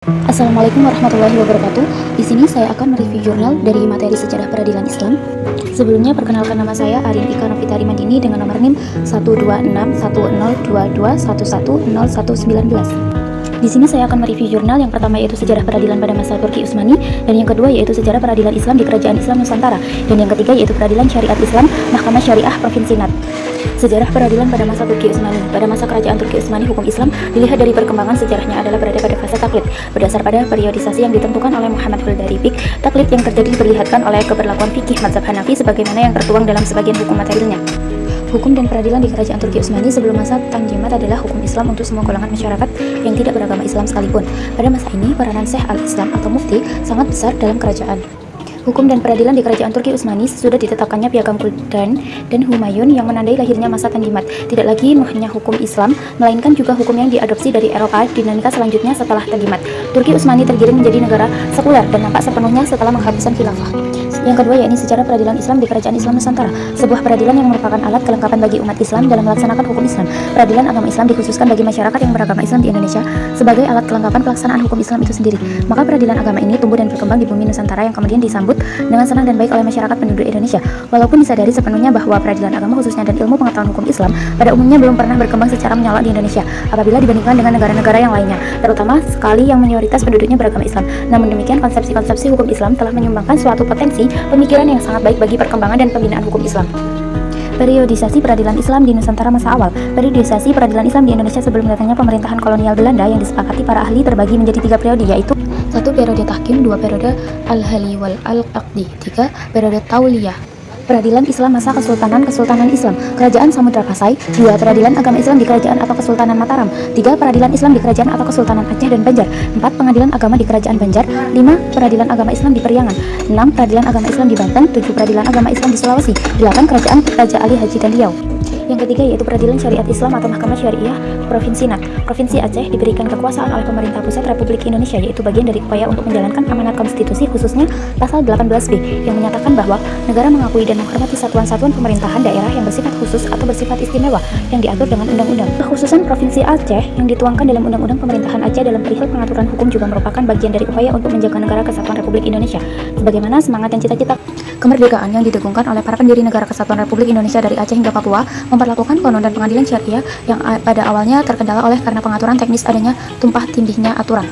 Assalamualaikum warahmatullahi wabarakatuh. Di sini saya akan mereview jurnal dari materi sejarah peradilan Islam. Sebelumnya perkenalkan, nama saya Arin Ika Novitari Mandini dengan nomor NIM 1261022110119. Di sini saya akan mereview jurnal yang pertama yaitu sejarah peradilan pada masa Turki Utsmani, dan yang kedua yaitu sejarah peradilan Islam di Kerajaan Islam Nusantara, dan yang ketiga yaitu peradilan syariat Islam Mahkamah Syariah Provinsi Nat. Sejarah peradilan pada masa Turki Utsmani. Pada masa kerajaan Turki Utsmani, hukum Islam dilihat dari perkembangan sejarahnya adalah berada pada fase taklid. Berdasar pada periodisasi yang ditentukan oleh Muhammad Huldari, taklid yang terjadi diperlihatkan oleh keberlakuan fikih mazhab Hanafi sebagaimana yang tertuang dalam sebagian hukum materialnya. Hukum dan peradilan di kerajaan Turki Utsmani sebelum masa Tanzimat adalah hukum Islam untuk semua golongan masyarakat yang tidak beragama Islam sekalipun. Pada masa ini, peranan Syekh al-Islam atau Mufti sangat besar dalam kerajaan. Hukum dan peradilan di kerajaan Turki Utsmani sesudah ditetapkannya Piagam Kuldan dan Humayun yang menandai lahirnya masa Tanzimat. Tidak lagi hanya hukum Islam, melainkan juga hukum yang diadopsi dari Eropa dinamika selanjutnya setelah Tanzimat. Turki Utsmani tergiring menjadi negara sekuler dan nampak sepenuhnya setelah menghapuskan khilafah. Yang kedua yakni sejarah peradilan Islam di Kerajaan Islam Nusantara, sebuah peradilan yang merupakan alat kelengkapan bagi umat Islam dalam melaksanakan hukum Islam. Peradilan agama Islam dikhususkan bagi masyarakat yang beragama Islam di Indonesia sebagai alat kelengkapan pelaksanaan hukum Islam itu sendiri. Maka peradilan agama ini tumbuh dan berkembang di bumi Nusantara yang kemudian disambut dengan senang dan baik oleh masyarakat penduduk Indonesia. Walaupun disadari sepenuhnya bahwa peradilan agama khususnya dan ilmu pengetahuan hukum Islam pada umumnya belum pernah berkembang secara menyolok di Indonesia apabila dibandingkan dengan negara-negara yang lainnya, terutama sekali yang mayoritas penduduknya beragama Islam. Namun demikian, konsepsi-konsepsi hukum Islam telah menyumbangkan suatu potensi pemikiran yang sangat baik bagi perkembangan dan pembinaan hukum Islam. Periodisasi peradilan Islam di Nusantara masa awal. Periodisasi peradilan Islam di Indonesia sebelum datangnya pemerintahan kolonial Belanda yang disepakati para ahli terbagi menjadi 3 periode, yaitu 1 periode tahkim, 2 periode al-hali wal al-aqdi, 3 periode tauliyah. Peradilan Islam masa Kesultanan Islam Kerajaan Samudra Pasai, 2 peradilan agama Islam di Kerajaan atau Kesultanan Mataram, 3 peradilan Islam di Kerajaan atau Kesultanan Aceh dan Banjar, 4 pengadilan agama di Kerajaan Banjar, 5 peradilan agama Islam di Periangan, 6 peradilan agama Islam di Banten, 7 peradilan agama Islam di Sulawesi, 8 Kerajaan Raja Ali Haji dan Riau. Yang ketiga yaitu peradilan syariat Islam atau Mahkamah Syariah Provinsi Nat. Provinsi Aceh diberikan kekuasaan oleh pemerintah pusat Republik Indonesia, yaitu bagian dari upaya untuk menjalankan amanat konstitusi, khususnya pasal 18B yang menyatakan bahwa negara mengakui dan menghormati satuan-satuan pemerintahan daerah yang bersifat khusus atau bersifat istimewa yang diatur dengan undang-undang. Kekhususan Provinsi Aceh yang dituangkan dalam Undang-Undang Pemerintahan Aceh dalam perihal pengaturan hukum juga merupakan bagian dari upaya untuk menjaga negara kesatuan Republik Indonesia sebagaimana semangat dan cita-cita kemerdekaan yang didengungkan oleh para pendiri negara kesatuan Republik Indonesia dari Aceh hingga Papua, memperlakukan konon dan pengadilan syariah yang pada awalnya terkendala oleh karena pengaturan teknis adanya tumpah tindihnya aturan.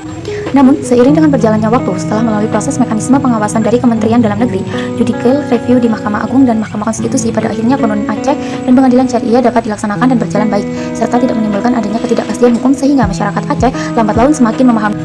Namun, seiring dengan berjalannya waktu, setelah melalui proses mekanisme pengawasan dari Kementerian Dalam Negeri, judicial review di Mahkamah Agung dan Mahkamah Konstitusi, pada akhirnya konon Aceh dan pengadilan syariah dapat dilaksanakan dan berjalan baik, serta tidak menimbulkan adanya ketidakpastian hukum sehingga masyarakat Aceh lambat laun semakin memahami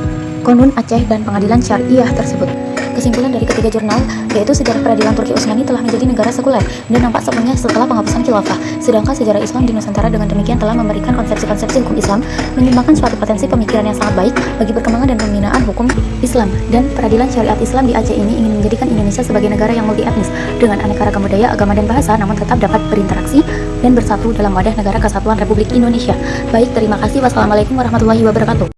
konon Aceh dan pengadilan syariah tersebut. Kesimpulan dari ketiga jurnal yaitu sejarah peradilan Turki Utsmani telah menjadi negara sekuler dan nampak sepenuhnya setelah penghapusan khilafah, sedangkan sejarah Islam di Nusantara dengan demikian telah memberikan konsepsi-konsepsi hukum Islam, menyumbangkan suatu potensi pemikiran yang sangat baik bagi perkembangan dan pembinaan hukum Islam. Dan peradilan syariat Islam di Aceh ini ingin menjadikan Indonesia sebagai negara yang multi etnis dengan aneka ragam budaya, agama dan bahasa, namun tetap dapat berinteraksi dan bersatu dalam wadah negara kesatuan Republik Indonesia. Baik, terima kasih. Wassalamualaikum warahmatullahi wabarakatuh.